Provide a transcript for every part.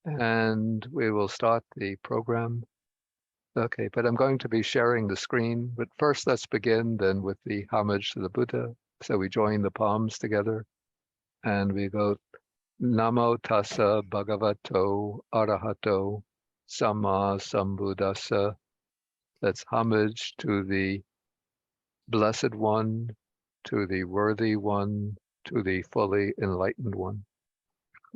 And we will start the program. Okay, but I'm going to be sharing the screen. But first, let's begin then with the homage to the Buddha. So we join the palms together and we go Namo Tassa Bhagavato Arahato Samma Sambuddhassa. That's homage to the Blessed One, to the Worthy One, to the fully enlightened one.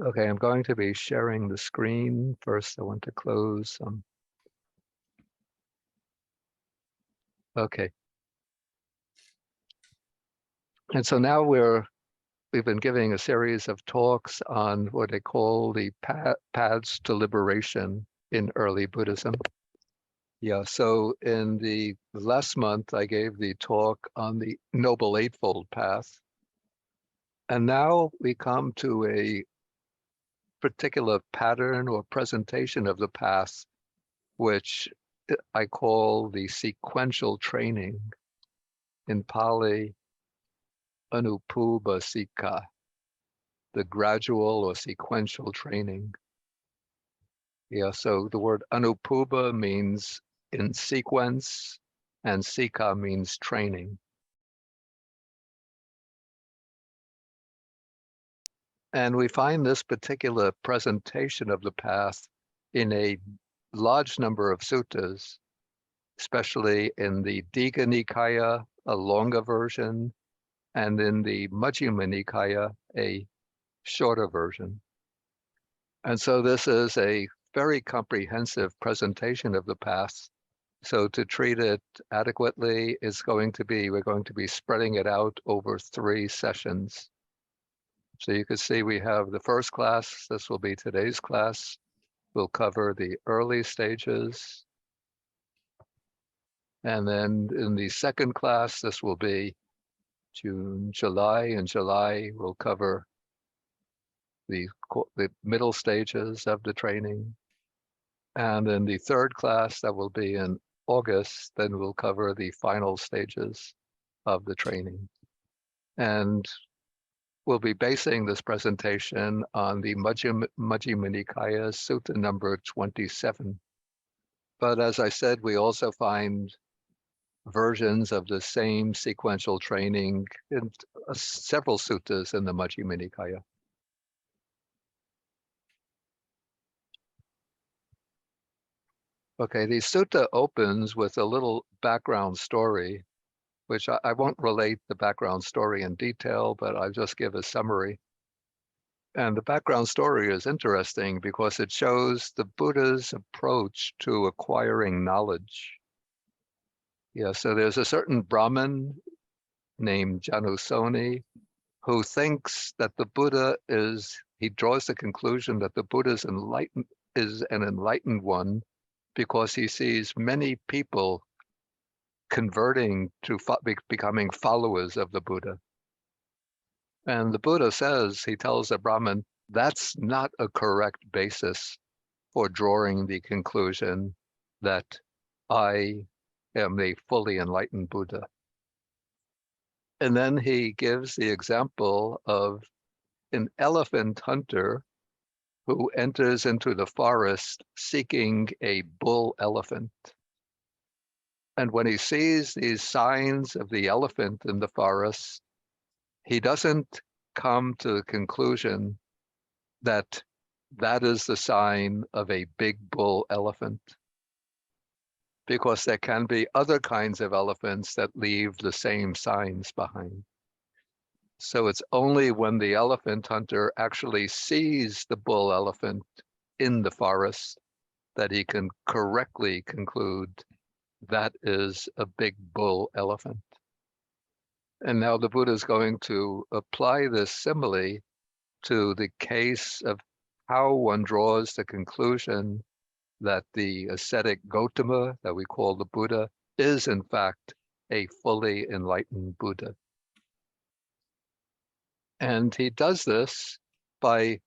Okay, I'm going to be sharing the screen. First, I want to close some. Okay. And so now we've been giving a series of talks on what they call the paths to liberation in early Buddhism. Yeah, so in the last month, I gave the talk on the Noble Eightfold Path. And now we come to a particular pattern or presentation of the path, which I call the sequential training. In Pali, Anupubasika, the gradual or sequential training. Yeah, so the word Anupuba means in sequence, and Sika means training. And we find this particular presentation of the path in a large number of suttas, especially in the Digha Nikaya, a longer version, and in the Majjhima Nikaya, a shorter version. And so this is a very comprehensive presentation of the path. So to treat it adequately is we're going to be spreading it out over 3 sessions. So you can see we have the first class. This will be today's class. We'll cover the early stages. And then in the second class, this will be June, July. In July, we'll cover the middle stages of the training. And in the third class, that will be in August, then we'll cover the final stages of the training. And we'll be basing this presentation on the Majjhima Nikaya, Sutta number 27. But as I said, we also find versions of the same sequential training in several suttas in the Majjhima Nikaya. Okay, the sutta opens with a little background story, which I won't relate the background story in detail, but I'll just give a summary. And the background story is interesting because it shows the Buddha's approach to acquiring knowledge. Yeah, so there's a certain Brahmin named Janusoni who thinks that the Buddha he draws the conclusion that the Buddha is an enlightened one because he sees many people converting to becoming followers of the Buddha. And the Buddha he tells the Brahmin, that's not a correct basis for drawing the conclusion that I am a fully enlightened Buddha. And then he gives the example of an elephant hunter who enters into the forest seeking a bull elephant. And when he sees these signs of the elephant in the forest, he doesn't come to the conclusion that that is the sign of a big bull elephant, because there can be other kinds of elephants that leave the same signs behind. So it's only when the elephant hunter actually sees the bull elephant in the forest that he can correctly conclude that is a big bull elephant. And now the Buddha is going to apply this simile to the case of how one draws the conclusion that the ascetic Gautama, that we call the Buddha, is in fact a fully enlightened Buddha. And he does this by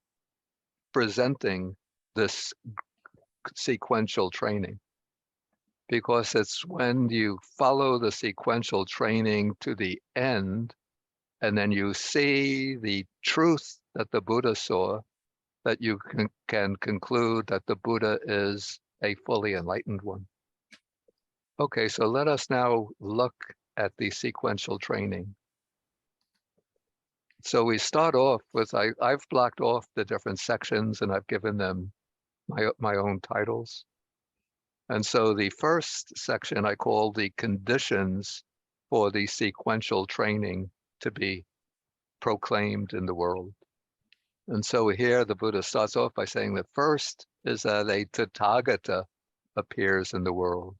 presenting this sequential training, because it's when you follow the sequential training to the end, and then you see the truth that the Buddha saw, that you can conclude that the Buddha is a fully enlightened one. Okay, so let us now look at the sequential training. So we start off with, I've blocked off the different sections and I've given them my own titles. And so the first section I call the conditions for the sequential training to be proclaimed in the world. And so here the Buddha starts off by saying that first is that a Tathagata appears in the world.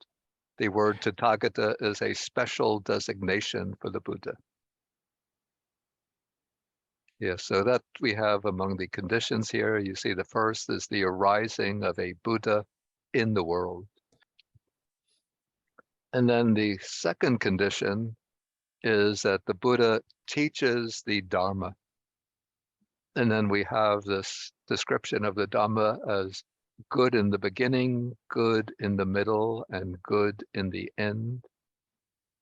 The word Tathagata is a special designation for the Buddha. Yes, so that we have among the conditions here. You see the first is the arising of a Buddha in the world. And then the second condition is that the Buddha teaches the Dharma. And then we have this description of the Dhamma as good in the beginning, good in the middle, and good in the end.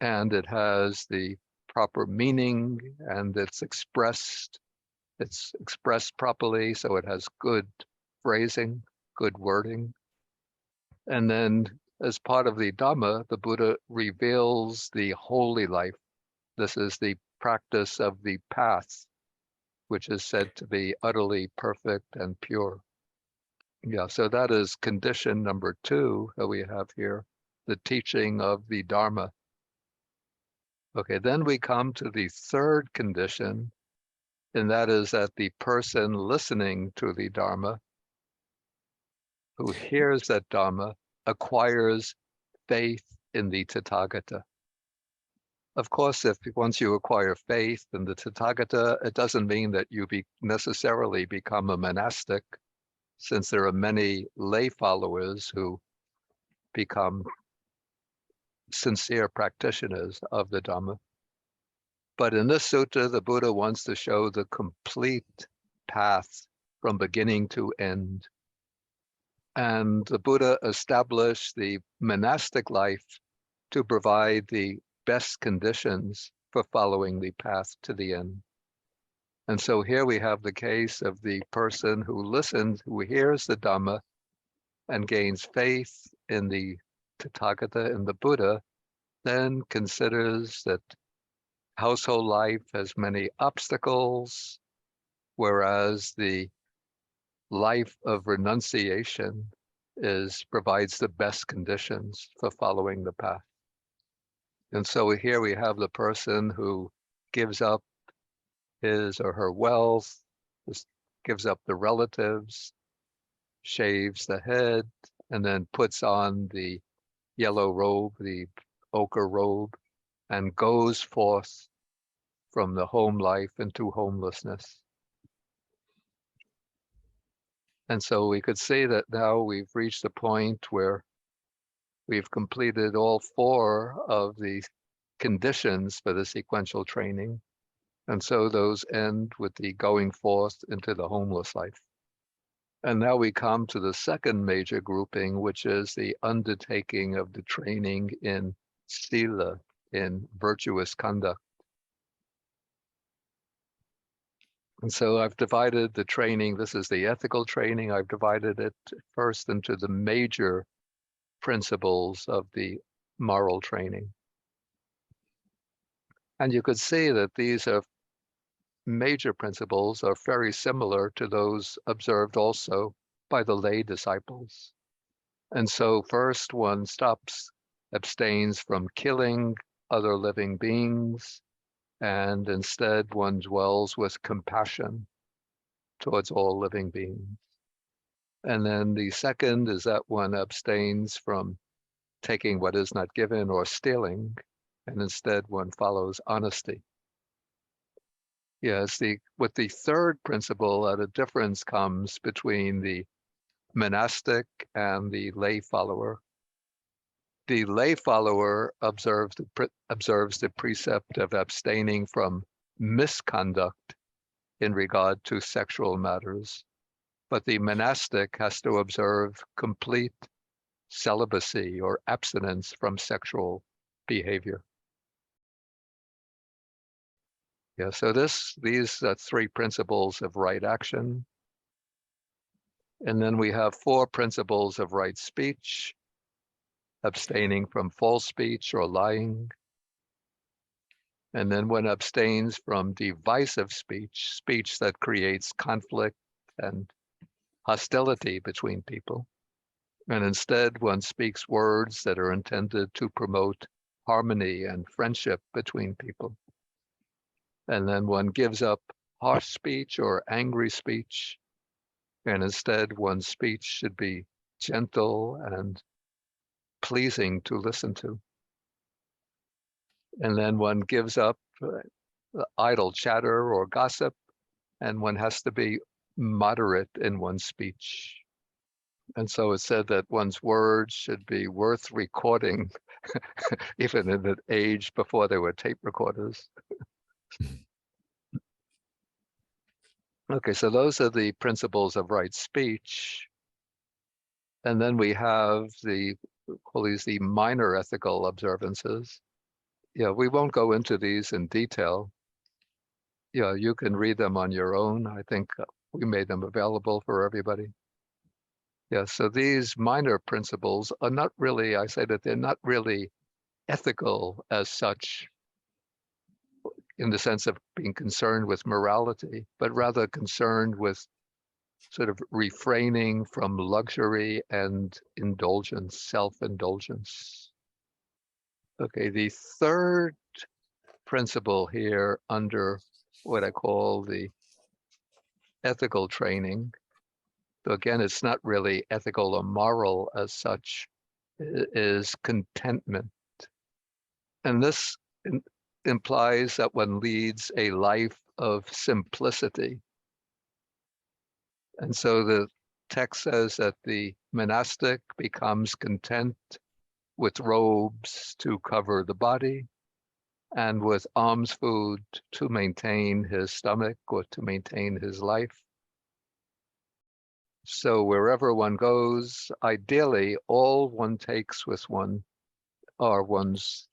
And it has the proper meaning, and it's expressed properly, so it has good phrasing, good wording. And then as part of the Dhamma, the Buddha reveals the holy life. This is the practice of the path, which is said to be utterly perfect and pure. Yeah, so that is condition number 2 that we have here, the teaching of the Dharma. Okay, then we come to the third condition, and that is that the person listening to the Dharma, who hears that Dharma, acquires faith in the Tathagata. Of course, if once you acquire faith in the Tathagata, it doesn't mean that you necessarily become a monastic, since there are many lay followers who become sincere practitioners of the Dhamma. But in this sutta, the Buddha wants to show the complete path from beginning to end. And the Buddha established the monastic life to provide the best conditions for following the path to the end. And so here we have the case of the person who listens, who hears the Dhamma and gains faith in the Tathagata, in the Buddha, then considers that household life has many obstacles, whereas the life of renunciation provides the best conditions for following the path. And so here we have the person who gives up his or her wealth, gives up the relatives, shaves the head, and then puts on the yellow robe, the ochre robe, and goes forth from the home life into homelessness. And so we could say that now we've reached a point where we've completed all 4 of the conditions for the sequential training. And so those end with the going forth into the homeless life. And now we come to the second major grouping, which is the undertaking of the training in sila, in virtuous conduct. And so I've divided the training, this is the ethical training, I've divided it first into the major principles of the moral training. And you could see that these are major principles are very similar to those observed also by the lay disciples. And so first one abstains from killing other living beings, and instead one dwells with compassion towards all living beings. And then the second is that one abstains from taking what is not given or stealing, and instead one follows honesty. Yes, with the third principle, a difference comes between the monastic and the lay follower. The lay follower observes the precept of abstaining from misconduct in regard to sexual matters, but the monastic has to observe complete celibacy or abstinence from sexual behavior. Yeah, so these 3 principles of right action, And then we have 4 principles of right speech: abstaining from false speech or lying. And then one abstains from divisive speech, speech that creates conflict and hostility between people. And instead, one speaks words that are intended to promote harmony and friendship between people. And then one gives up harsh speech or angry speech, and instead one's speech should be gentle and pleasing to listen to. And then one gives up idle chatter or gossip, and one has to be moderate in one's speech. And so it said that one's words should be worth recording, even in an age before there were tape recorders. Okay, so those are the principles of right speech. And then we have call these the minor ethical observances. Yeah, we won't go into these in detail. Yeah, you can read them on your own. I think we made them available for everybody. Yeah, so these minor principles are not really, I say that they're not really ethical as such in the sense of being concerned with morality, but rather concerned with sort of refraining from luxury and indulgence, self-indulgence. Okay, the third principle here under what I call the ethical training, so again, it's not really ethical or moral as such, is contentment. And this implies that one leads a life of simplicity. And so the text says that the monastic becomes content with robes to cover the body and with alms food to maintain his stomach or to maintain his life. So wherever one goes, ideally, all one takes with one are one's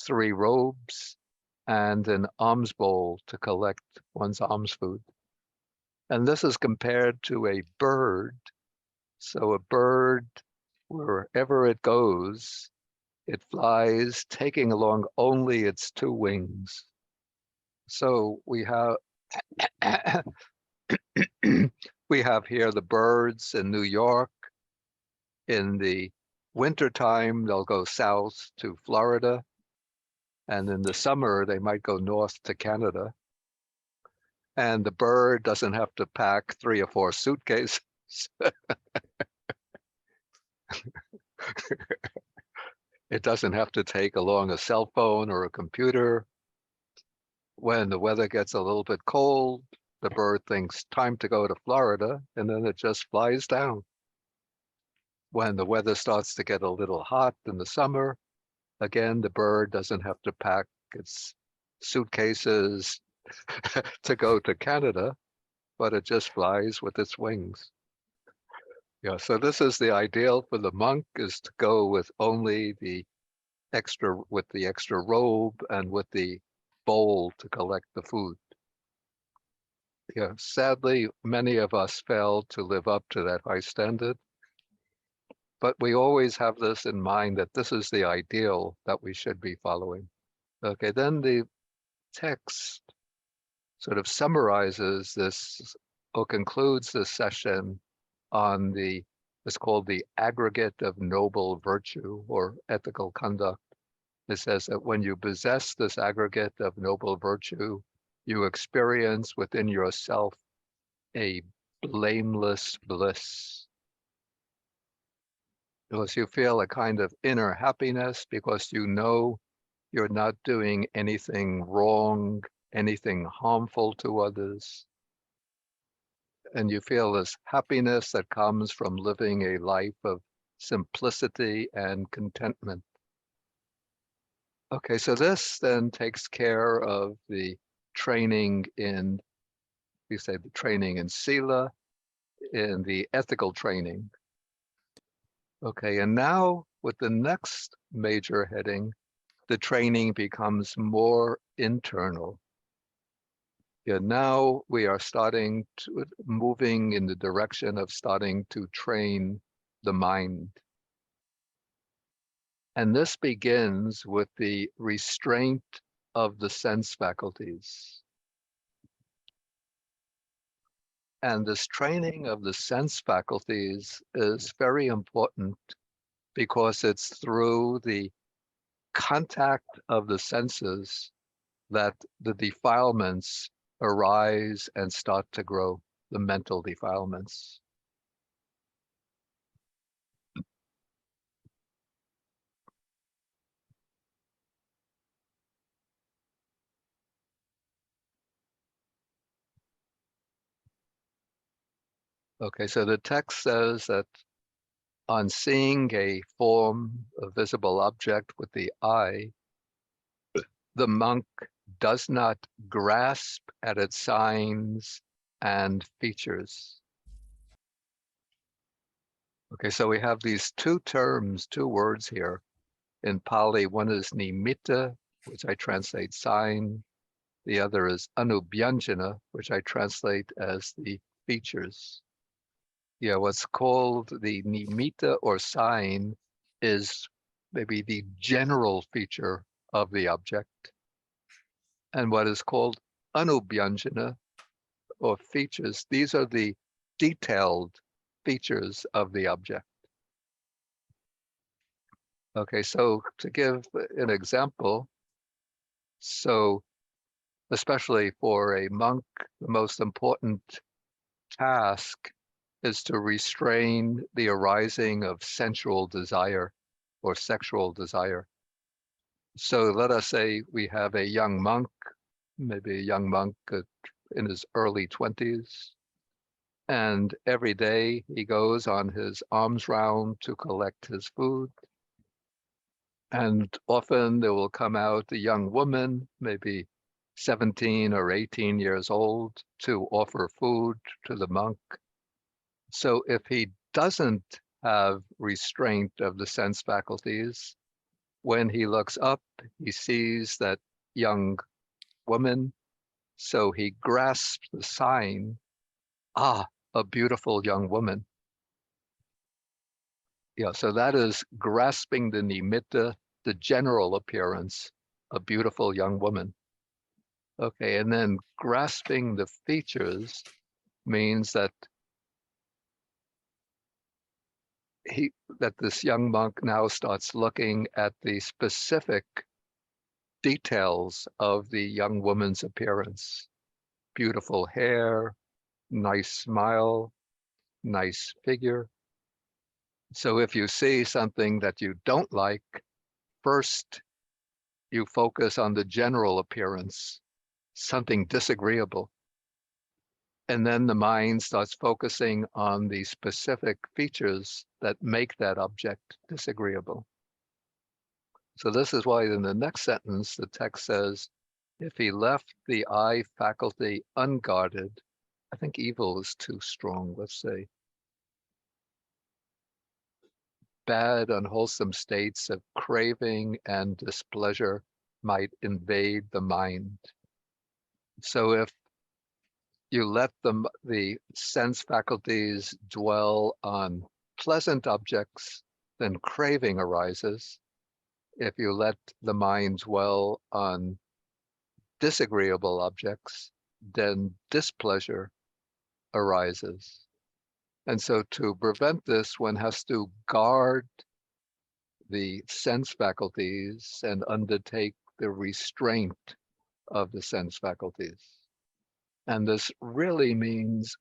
3 robes and an alms bowl to collect one's alms food. And this is compared to a bird. So a bird, wherever it goes, it flies, taking along only its 2 wings. So we have we have here the birds in New York. In the wintertime, they'll go south to Florida. And in the summer, they might go north to Canada. And the bird doesn't have to pack 3 or 4 suitcases. It doesn't have to take along a cell phone or a computer. When the weather gets a little bit cold, the bird thinks time to go to Florida, and then it just flies down. When the weather starts to get a little hot in the summer, again, the bird doesn't have to pack its suitcases to go to Canada, but it just flies with its wings. Yeah, so this is the ideal for the monk, is to go with only the extra robe and with the bowl to collect the food. Yeah, sadly, many of us fail to live up to that high standard, but we always have this in mind that this is the ideal that we should be following. Okay, then the text sort of summarizes this or concludes this session on it's called the aggregate of noble virtue or ethical conduct. It says that when you possess this aggregate of noble virtue, you experience within yourself a blameless bliss. Because you feel a kind of inner happiness because you know you're not doing anything wrong, anything harmful to others. And you feel this happiness that comes from living a life of simplicity and contentment. Okay, so this then takes care of the training in, we say the training in Sila, in the ethical training. Okay, and now with the next major heading, the training becomes more internal. Yeah, now we are moving in the direction of starting to train the mind. And this begins with the restraint of the sense faculties. And this training of the sense faculties is very important because it's through the contact of the senses that the defilements arise and start to grow, the mental defilements. Okay, so the text says that on seeing a form, a visible object with the eye, the monk does not grasp at its signs and features. Okay, so we have these two terms, two words here. In Pali, one is nimitta, which I translate sign. The other is anubhyanjana, which I translate as the features. Yeah, what's called the nimitta or sign is maybe the general feature of the object. And what is called anubhyanjana or features, these are the detailed features of the object. Okay, so to give an example, so especially for a monk, the most important task is to restrain the arising of sensual desire or sexual desire. So let us say we have a young monk, maybe a young monk in his early 20s, and every day he goes on his alms round to collect his food. And often there will come out a young woman, maybe 17 or 18 years old, to offer food to the monk. So if he doesn't have restraint of the sense faculties, when he looks up, he sees that young woman. So he grasps the sign, ah, a beautiful young woman. Yeah, so that is grasping the nimitta, the general appearance, a beautiful young woman. Okay, and then grasping the features means that this young monk now starts looking at the specific details of the young woman's appearance. Beautiful hair, nice smile, nice figure. So if you see something that you don't like, first you focus on the general appearance, something disagreeable. And then the mind starts focusing on the specific features that make that object disagreeable. So this is why in the next sentence, the text says, if he left the eye faculty unguarded, I think evil is too strong, let's say, bad, unwholesome states of craving and displeasure might invade the mind. So if you let the sense faculties dwell on pleasant objects, then craving arises. If you let the mind dwell on disagreeable objects, then displeasure arises. And so to prevent this, one has to guard the sense faculties and undertake the restraint of the sense faculties. And this really means,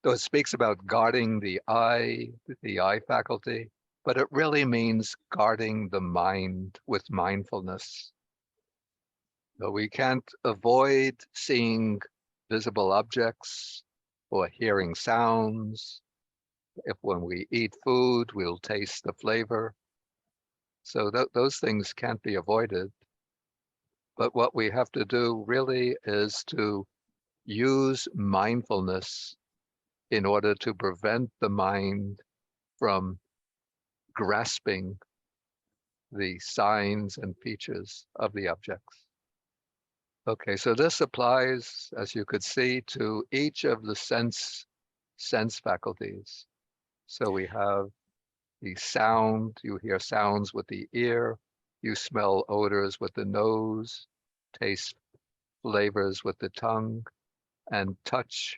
though it speaks about guarding the eye faculty, but it really means guarding the mind with mindfulness. So we can't avoid seeing visible objects or hearing sounds. If when we eat food, we'll taste the flavor. So those things can't be avoided. But what we have to do really is to use mindfulness in order to prevent the mind from grasping the signs and features of the objects. Okay, so this applies, as you could see, to each of the sense faculties. So we have the sound, you hear sounds with the ear, you smell odors with the nose, taste flavors with the tongue, and touch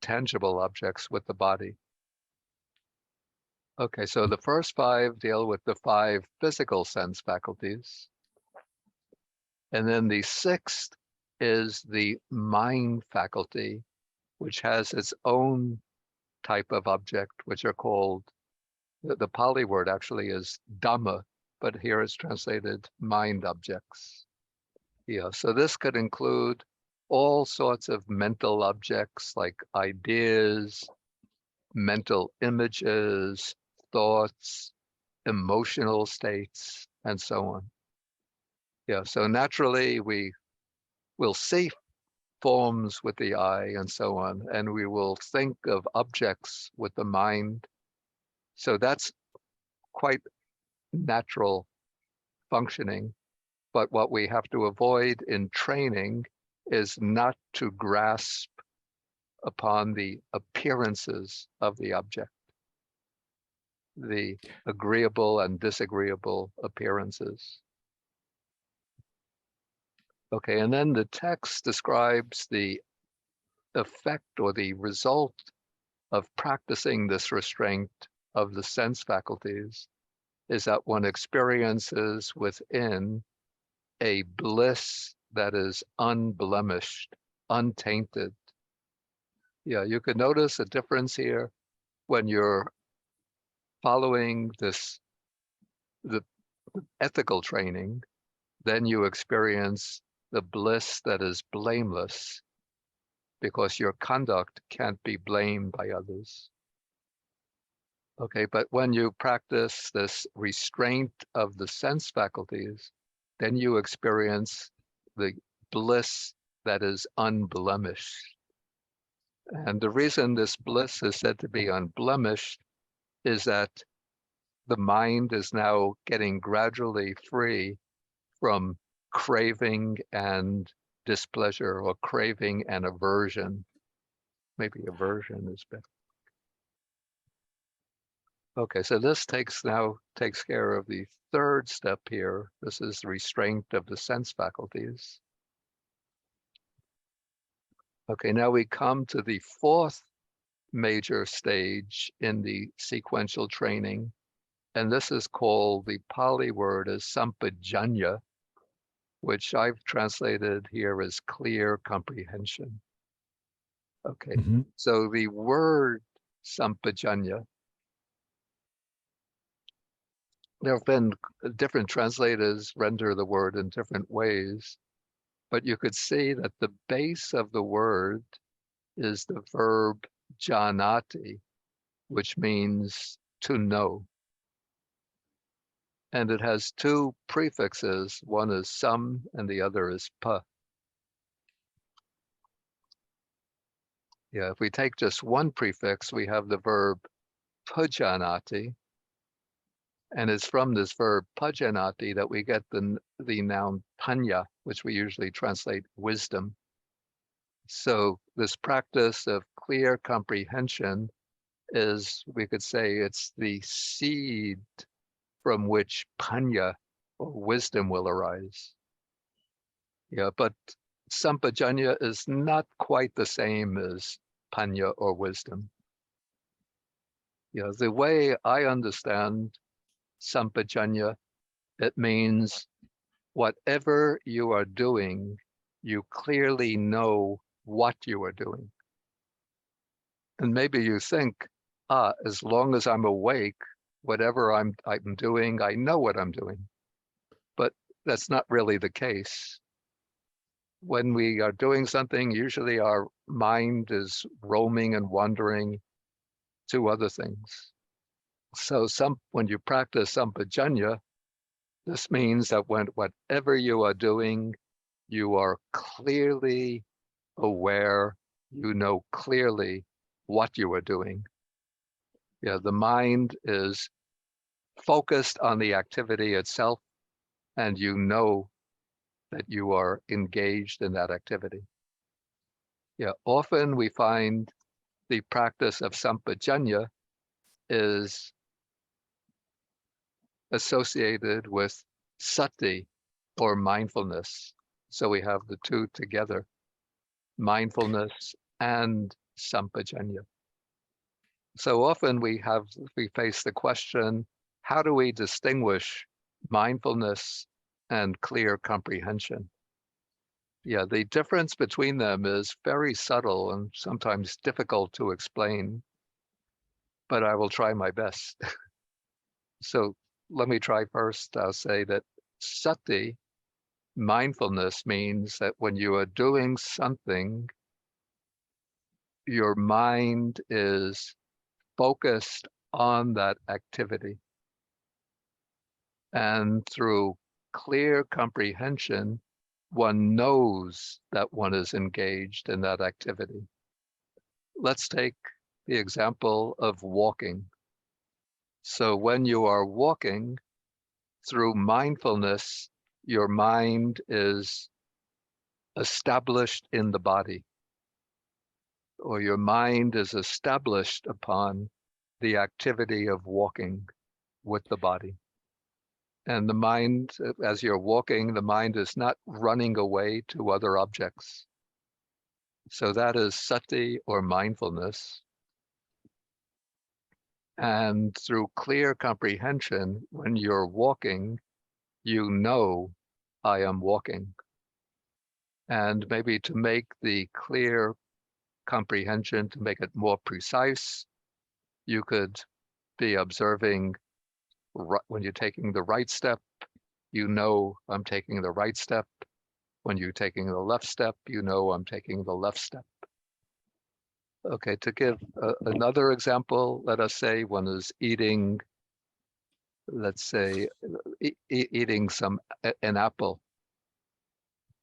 tangible objects with the body. Okay, so the first five deal with the five physical sense faculties. And then the sixth is the mind faculty, which has its own type of object, which are called, the Pali word actually is Dhamma, but here it's translated mind objects. Yeah, so this could include all sorts of mental objects like ideas, mental images, thoughts, emotional states, and so on. Yeah, so naturally we will see forms with the eye and so on, and we will think of objects with the mind. So that's quite natural functioning. But what we have to avoid in training is not to grasp upon the appearances of the object, the agreeable and disagreeable appearances. Okay, and then the text describes the effect or the result of practicing this restraint of the sense faculties is that one experiences within a bliss that is unblemished, untainted. Yeah, you could notice a difference here when you're following the ethical training, then you experience the bliss that is blameless because your conduct can't be blamed by others. Okay, but when you practice this restraint of the sense faculties, then you experience the bliss that is unblemished. And the reason this bliss is said to be unblemished is that the mind is now getting gradually free from craving and displeasure, or craving and aversion. Maybe aversion is better. Okay, so this takes care of the third step here. This is restraint of the sense faculties. Okay, now we come to the fourth major stage in the sequential training, and this is called, the Pali word is sampajanya, which I've translated here as clear comprehension. Okay, so the word sampajanya, there have been different translators render the word in different ways, but you could see that the base of the word is the verb janati, which means to know. And it has two prefixes. One is sam and the other is pa. Yeah, if we take just one prefix, we have the verb pujanati. And it's from this verb pujanati that we get the noun panya, which we usually translate wisdom. So this practice of clear comprehension is, we could say, it's the seed from which panya or wisdom will arise. Yeah, but sampajanya is not quite the same as panya or wisdom. Yeah, the way I understand sampajanya, it means whatever you are doing, you clearly know what you are doing. And maybe you think, as long as I'm awake, whatever I'm doing, I know what I'm doing. But that's not really the case. When we are doing something, usually our mind is roaming and wandering to other things. So when you practice sampajanya, this means that whatever you are doing, you are clearly aware, you know clearly what you are doing. Yeah, the mind is focused on the activity itself, and you know that you are engaged in that activity. Yeah, often we find the practice of sampajanya is associated with sati or mindfulness. So we have the two together, mindfulness and sampajanya. So often we face the question, how do we distinguish mindfulness and clear comprehension? Yeah, the difference between them is very subtle and sometimes difficult to explain, but I will try my best. So let me try first. I'll say that sati, mindfulness, means that when you are doing something, your mind is focused on that activity. And through clear comprehension, one knows that one is engaged in that activity. Let's take the example of walking. So when you are walking, through mindfulness, your mind is established in the body, or your mind is established upon the activity of walking with the body. And the mind, as you're walking, the mind is not running away to other objects. So that is sati or mindfulness. And through clear comprehension, when you're walking, you know, I am walking. And maybe to make the clear comprehension, to make it more precise, you could be observing when you're taking the right step, you know I'm taking the right step. When you're taking the left step, you know I'm taking the left step. Okay, to give another example, let us say one is eating, let's say, eating an apple.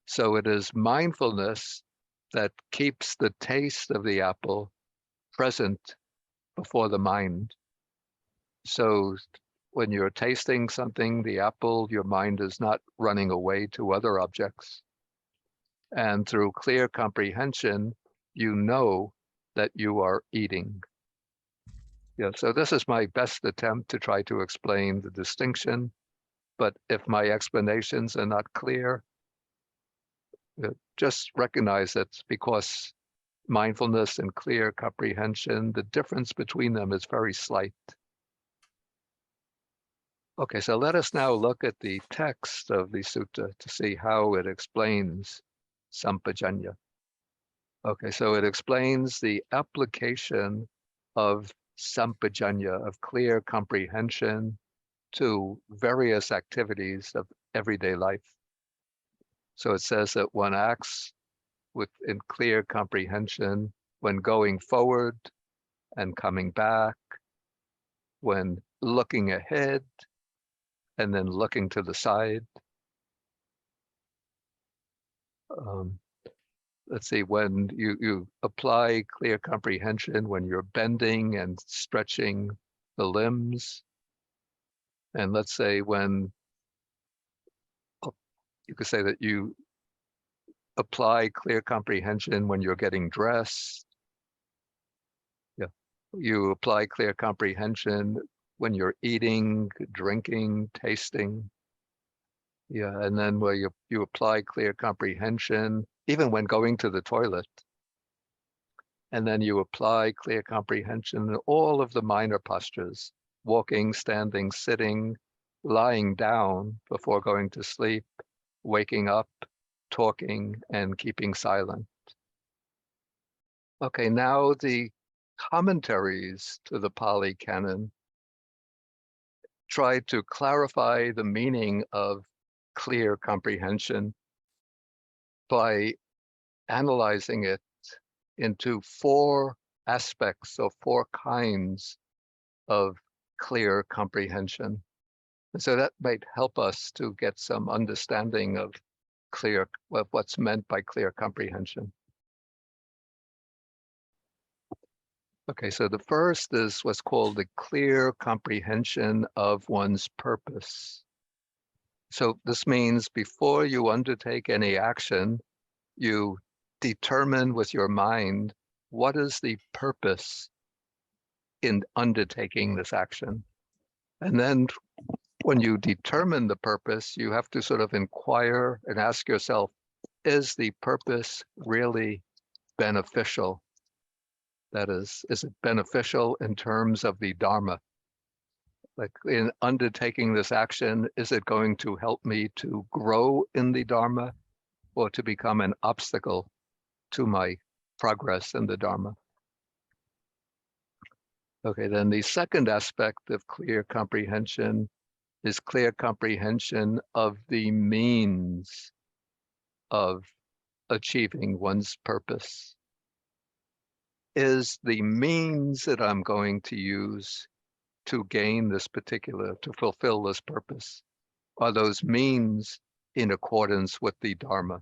So it is mindfulness that keeps the taste of the apple present before the mind. So when you're tasting something, the apple, your mind is not running away to other objects. And through clear comprehension, you know that you are eating. Yeah, so this is my best attempt to try to explain the distinction. But if my explanations are not clear, just recognize that because mindfulness and clear comprehension, the difference between them is very slight. Okay, so let us now look at the text of the sutta to see how it explains sampajanya. Okay, so it explains the application of sampajanya, of clear comprehension, to various activities of everyday life. So it says that one acts in clear comprehension when going forward and coming back, when looking ahead and then looking to the side. Let's see, when you apply clear comprehension, when you're bending and stretching the limbs. And let's say when you could say that you apply clear comprehension when you're getting dressed. Yeah, you apply clear comprehension when you're eating, drinking, tasting. Yeah, and then where you apply clear comprehension even when going to the toilet. And then you apply clear comprehension in all of the minor postures, walking, standing, sitting, lying down before going to sleep, waking up, talking, and keeping silent. Okay, now the commentaries to the Pali Canon try to clarify the meaning of clear comprehension by analyzing it into four aspects or four kinds of clear comprehension. And so that might help us to get some understanding of what's meant by clear comprehension. Okay, so the first is what's called the clear comprehension of one's purpose. So this means before you undertake any action, you determine with your mind, what is the purpose in undertaking this action? And then when you determine the purpose, you have to sort of inquire and ask yourself, is the purpose really beneficial? That is it beneficial in terms of the Dharma? Like in undertaking this action, is it going to help me to grow in the Dharma or to become an obstacle to my progress in the Dharma? Okay, then the second aspect of clear comprehension is clear comprehension of the means of achieving one's purpose. Is the means that I'm going to use to gain this to fulfill this purpose, are those means in accordance with the Dharma?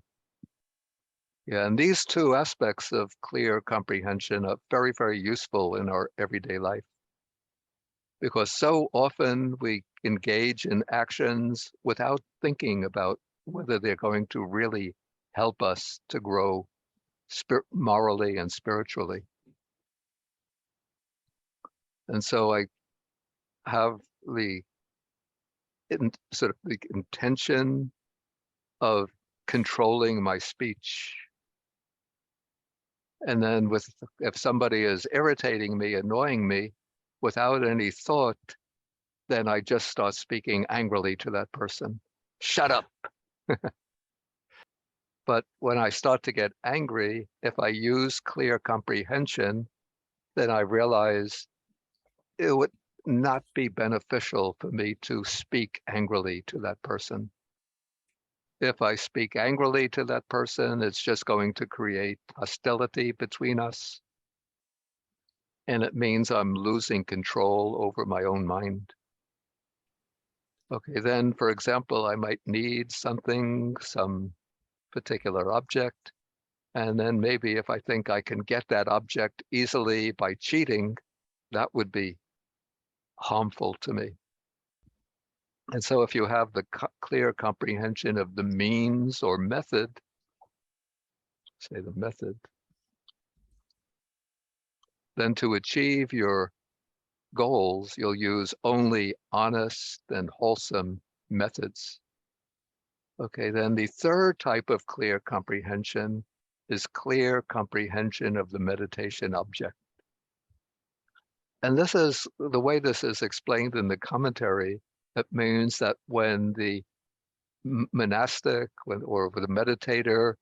Yeah, and these two aspects of clear comprehension are very, very useful in our everyday life, because so often we engage in actions without thinking about whether they're going to really help us to grow morally and spiritually. And so I have the sort of the intention of controlling my speech. And then if somebody is irritating me, annoying me, without any thought, then I just start speaking angrily to that person. Shut up. But when I start to get angry, if I use clear comprehension, then I realize it would not be beneficial for me to speak angrily to that person. If I speak angrily to that person, it's just going to create hostility between us. And it means I'm losing control over my own mind. Okay, then, for example, I might need something, some particular object. And then maybe if I think I can get that object easily by cheating, that would be harmful to me. And so if you have the clear comprehension of the means or method, say the method, then to achieve your goals, you'll use only honest and wholesome methods. Okay, then the third type of clear comprehension is clear comprehension of the meditation object. And this is the way this is explained in the commentary. It means that when the monastic or the meditator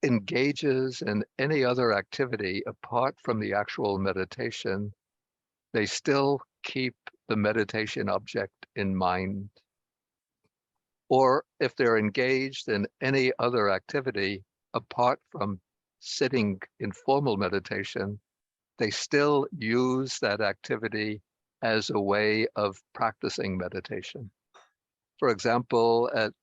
engages in any other activity apart from the actual meditation, they still keep the meditation object in mind. Or if they're engaged in any other activity apart from sitting in formal meditation, they still use that activity as a way of practicing meditation. For example, at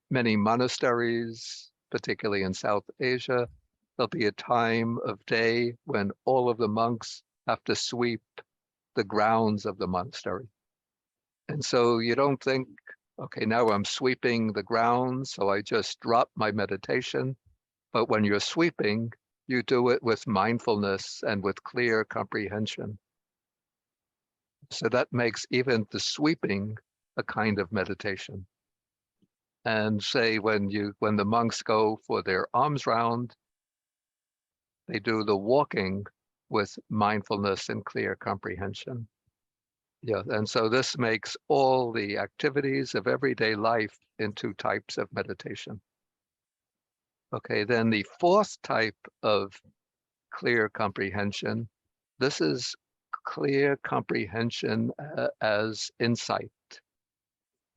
many monasteries, particularly in South Asia, there'll be a time of day when all of the monks have to sweep the grounds of the monastery. And so you don't think, okay, now I'm sweeping the grounds, so I just drop my meditation. But when you're sweeping, you do it with mindfulness and with clear comprehension. So that makes even the sweeping a kind of meditation. And say when the monks go for their alms round, they do the walking with mindfulness and clear comprehension. Yeah, and so this makes all the activities of everyday life into types of meditation. Okay, then the fourth type of clear comprehension, this is clear comprehension as insight.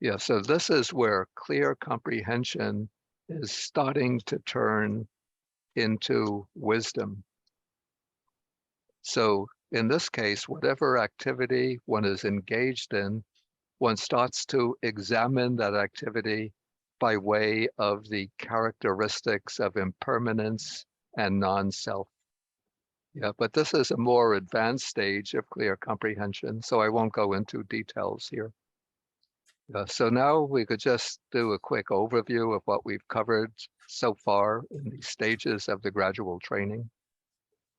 Yeah, so this is where clear comprehension is starting to turn into wisdom. So in this case, whatever activity one is engaged in, one starts to examine that activity by way of the characteristics of impermanence and non-self. Yeah, but this is a more advanced stage of clear comprehension, so I won't go into details here. So now we could just do a quick overview of what we've covered so far in the stages of the gradual training.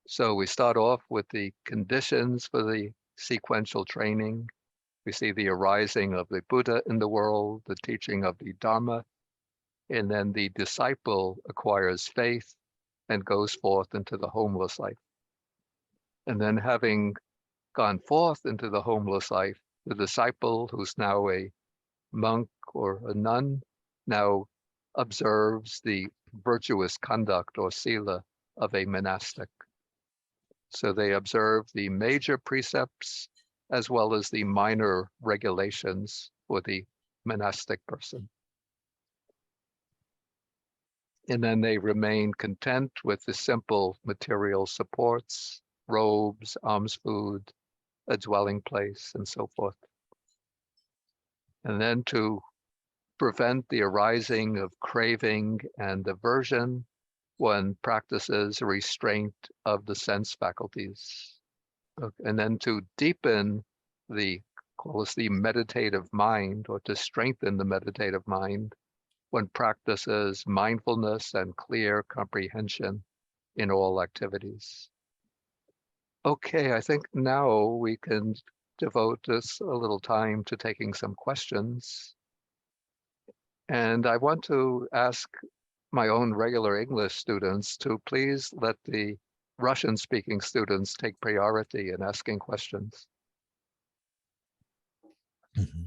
So we start off with the conditions for the sequential training. We see the arising of the Buddha in the world, the teaching of the Dharma, and then the disciple acquires faith and goes forth into the homeless life. And then having gone forth into the homeless life, the disciple, who's now a monk or a nun, now observes the virtuous conduct or sila of a monastic. So they observe the major precepts as well as the minor regulations for the monastic person. And then they remain content with the simple material supports, robes, alms food, a dwelling place, and so forth. And then to prevent the arising of craving and aversion, one practices restraint of the sense faculties. And then to deepen the, call this the meditative mind, or to strengthen the meditative mind, one practices mindfulness and clear comprehension in all activities. Okay, I think now we can devote this a little time to taking some questions. And I want to ask my own regular English students to please let the Russian-speaking students take priority in asking questions. Mm-hmm.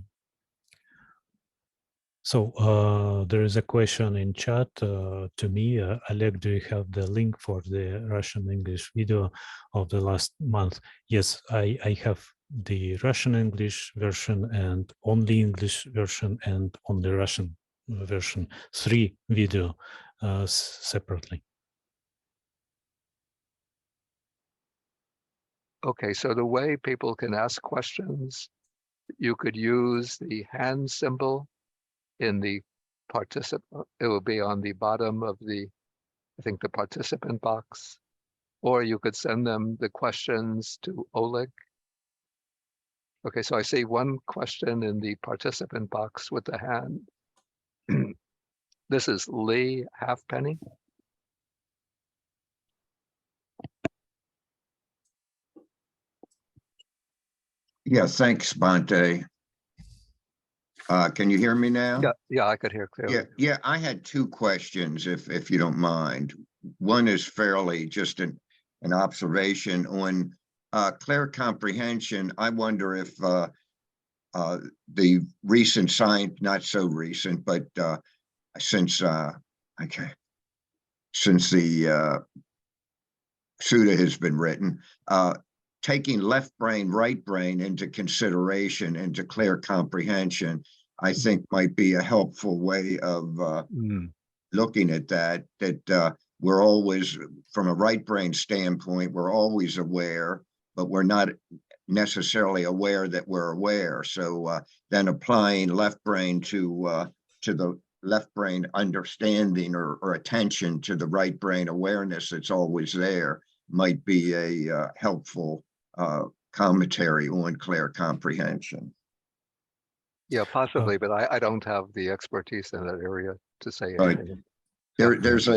So there is a question in chat to me. Oleg, do you have the link for the Russian English video of the last month? Yes, I have the Russian English version and only English version and only Russian version, 3 video separately. Okay, so the way people can ask questions, you could use the hand symbol in the participant. It will be on the bottom of the, I think, the participant box, or you could send them the questions to Oleg. Okay, so I see one question in the participant box with the hand. This is Lee Halfpenny. Yeah, thanks, Bhante. Can you hear me now? Yeah, I could hear clearly. Yeah, I had 2 questions, if you don't mind. One is fairly just an observation on clear comprehension. I wonder if the recent science, not so recent, but since since the Sutta has been written, taking left brain, right brain into consideration, into clear comprehension, I think might be a helpful way of looking at that, we're always, from a right brain standpoint, we're always aware, but we're not necessarily aware that we're aware. So then applying left brain to the left brain understanding or attention to the right brain awareness that's always there might be a helpful commentary on clear comprehension. Yeah, possibly, but I don't have the expertise in that area to say anything. There's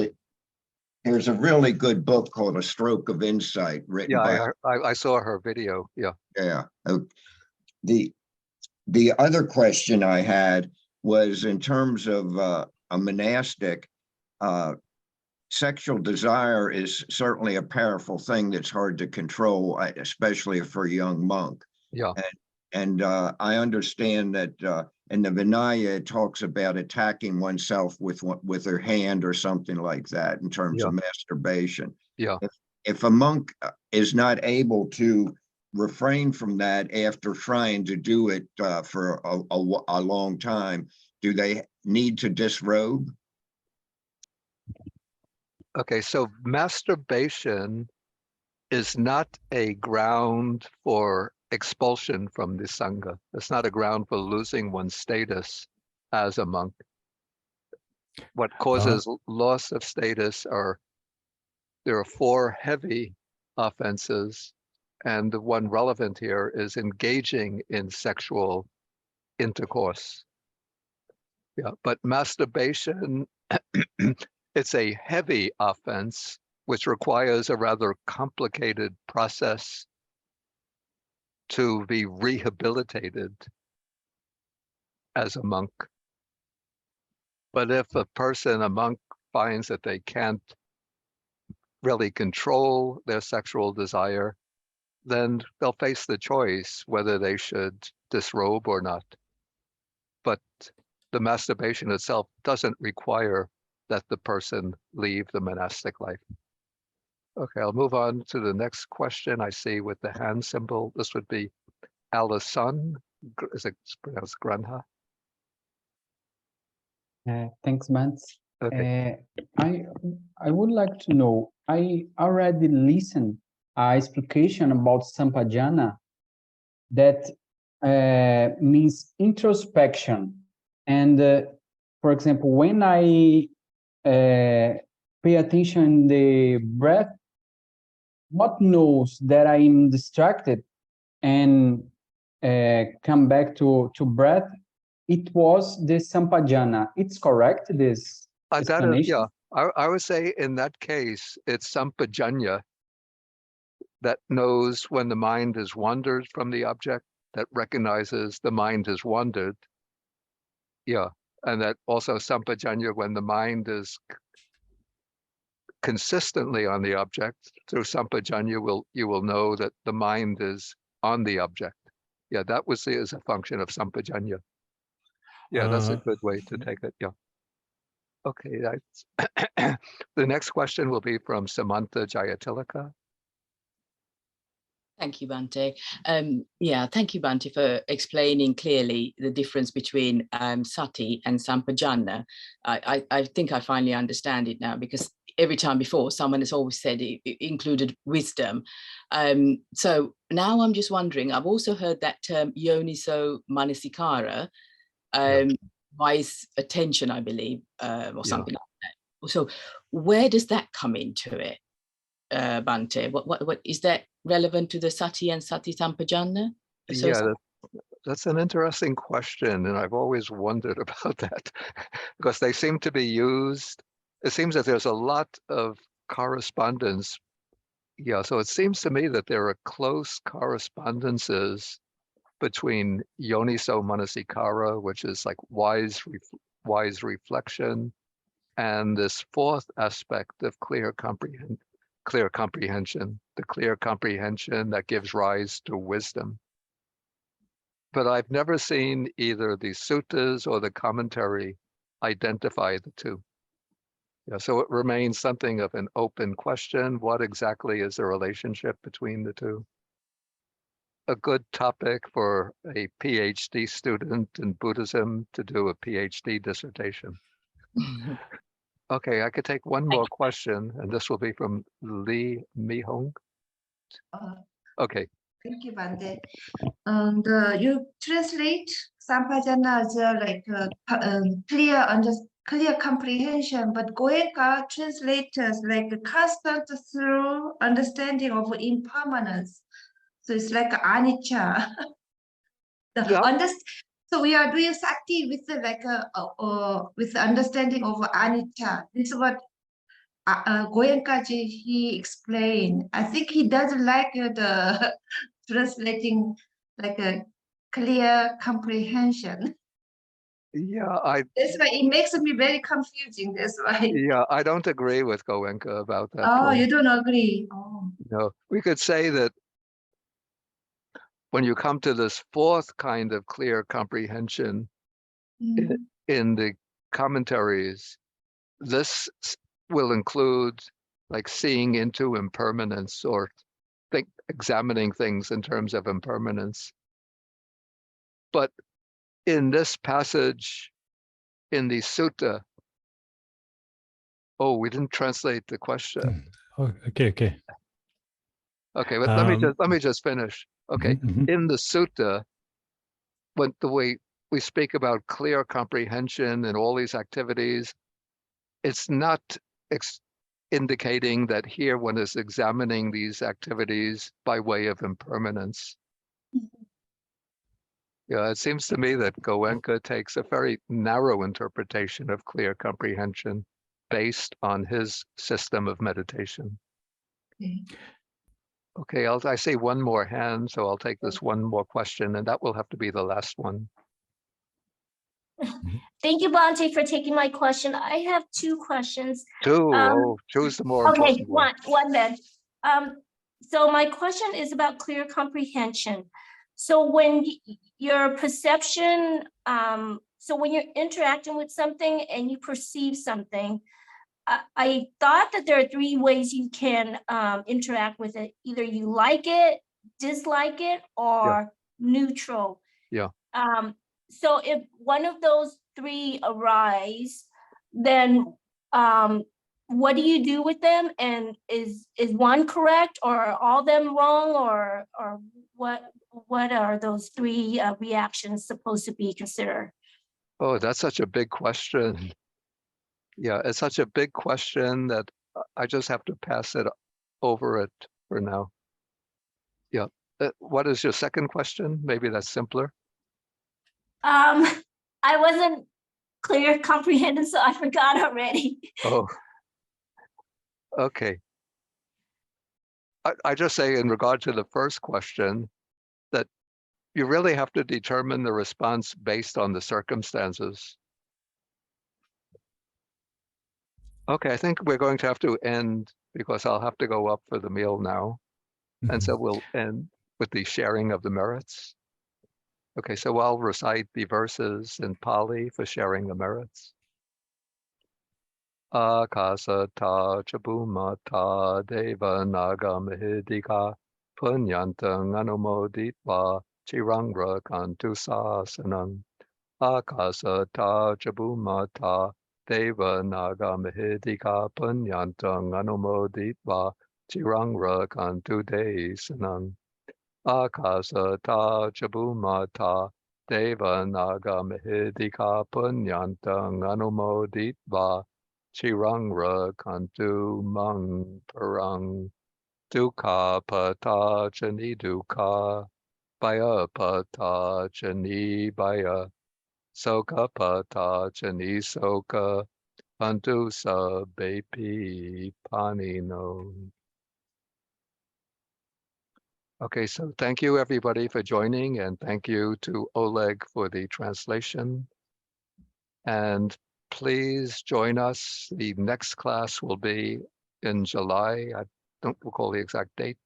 a really good book called A Stroke of Insight, written by. I saw her video. Yeah. Yeah. The other question I had was in terms of a monastic. Sexual desire is certainly a powerful thing that's hard to control, especially for a young monk. Yeah. And I understand that in the Vinaya, it talks about attacking oneself with their hand or something like that in terms of masturbation. Yeah. If a monk is not able to refrain from that after trying to do it for a long time, do they need to disrobe? Okay, so masturbation is not a ground for expulsion from the Sangha. It's not a ground for losing one's status as a monk. What causes loss of status there are 4 heavy offenses, and the one relevant here is engaging in sexual intercourse. Yeah, but masturbation, it's a heavy offense, which requires a rather complicated process to be rehabilitated as a monk. But if a monk finds that they can't really control their sexual desire, then they'll face the choice whether they should disrobe or not. But the masturbation itself doesn't require that the person leave the monastic life. Okay, I'll move on to the next question I see with the hand symbol. This would be Alison. Is it pronounced Granha? Thanks, Mans. Okay. I would like to know, I already listened a explication about sampajana that means introspection. And for example, when I pay attention the breath, what knows that I'm distracted and come back to breath, it was the sampajana. It's correct, this explanation? Yeah, I would say in that case, it's sampajanya that knows when the mind has wandered from the object, that recognizes the mind has wandered. Yeah, and that also sampajanya when the mind is consistently on the object. Through sampajanya, you will know that the mind is on the object. Yeah, that was as a function of sampajanya. Yeah, that's a good way to take it. Yeah. Okay, that's the next question will be from Samantha Jayatilaka. Thank you, Bhante. Yeah, thank you, Bhante, for explaining clearly the difference between sati and sampajana. I think I finally understand it now, because every time before, someone has always said it included wisdom. So now I'm just wondering, I've also heard that term yoniso manasikara, wise attention, I believe, or something like that. So where does that come into it, Bhante? What is that relevant to the sati and sati sampajana? Yeah, that's an interesting question, and I've always wondered about that because they seem to be used. It seems that there's a lot of correspondence. Yeah, so it seems to me that there are close correspondences between yoniso manasikara, which is like wise reflection, and this fourth aspect of clear comprehension, the clear comprehension that gives rise to wisdom. But I've never seen either the suttas or the commentary identify the two. Yeah, so it remains something of an open question. What exactly is the relationship between the two? A good topic for a PhD student in Buddhism to do a PhD dissertation. Okay, I could take one more question, and this will be from Lee Mi-hong. Okay. Thank you, Bhante. And you translate sampajana as like clear comprehension, but Goenka translates like a constant through understanding of impermanence. So it's like anicca. So we are doing sati with like with the understanding of anicca. This is what Goenkaji he explained. I think he doesn't like the translating like a clear comprehension. Yeah, That's why it makes me very confusing. That's why. Yeah, I don't agree with Goenka about that. Oh, point. you don't agree? Oh. No, we could say that when you come to this fourth kind of clear comprehension in the commentaries, this will include like seeing into impermanence or examining things in terms of impermanence. But in this passage, in the sutta, we didn't translate the question. Oh, okay. Okay, but let me just finish. Okay, in the sutta, when the way we speak about clear comprehension and all these activities, it's not indicating that here one is examining these activities by way of impermanence. Yeah, it seems to me that Goenka takes a very narrow interpretation of clear comprehension based on his system of meditation. Okay. Okay, I see one more hand, so I'll take this one more question, and that will have to be the last one. Thank you, Bhante, for taking my question. I have two questions. Choose the more Okay, important one. one then. So my question is about clear comprehension. So when your perception, so when you're interacting with something and you perceive something, I thought that there are three ways you can interact with it. Either you like it, dislike it, or neutral. Yeah. So if one of those three arise, then what do you do with them? And is one correct, or are all them wrong, or what are those three reactions supposed to be considered? Oh, that's such a big question. Yeah, it's such a big question that I just have to pass it over it for now. Yeah. What is your second question? Maybe that's simpler. I wasn't clear comprehended, so I forgot already. Oh, okay. I just say in regard to the first question that you really have to determine the response based on the circumstances. Okay, I think we're going to have to end because I'll have to go up for the meal now. And so we'll end with the sharing of the merits. Okay, so I'll recite the verses in Pali for sharing the merits. Akasata chabumata deva nagamahidika punyantang anumoditva chirangra kantu sasanam. Akasata chabumata deva nagamahidika punyantang anumoditva chirangra kantu desanam. Akasata chabumata deva nagamahidika punyantang anumoditva chirangra kantu mang parang dukkha pata chani dukkha baya pata chani baya soka pata chani soka pantu sabbepi panino. Okay, so thank you everybody for joining, and thank you to Oleg for the translation. And please join us. The next class will be in July. I don't recall the exact date.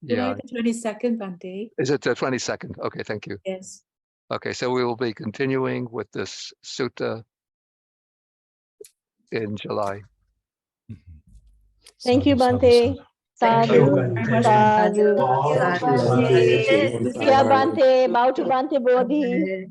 July the 22nd, Bhante. Is it the 22nd? Okay, thank you. Yes. Okay, so we will be continuing with this sutta in July. Thank you, Bhante. Thank you Sadhu, very much. sadhu. Sadhu. Yeah, Bhante. Bow to Bhante Bodhi.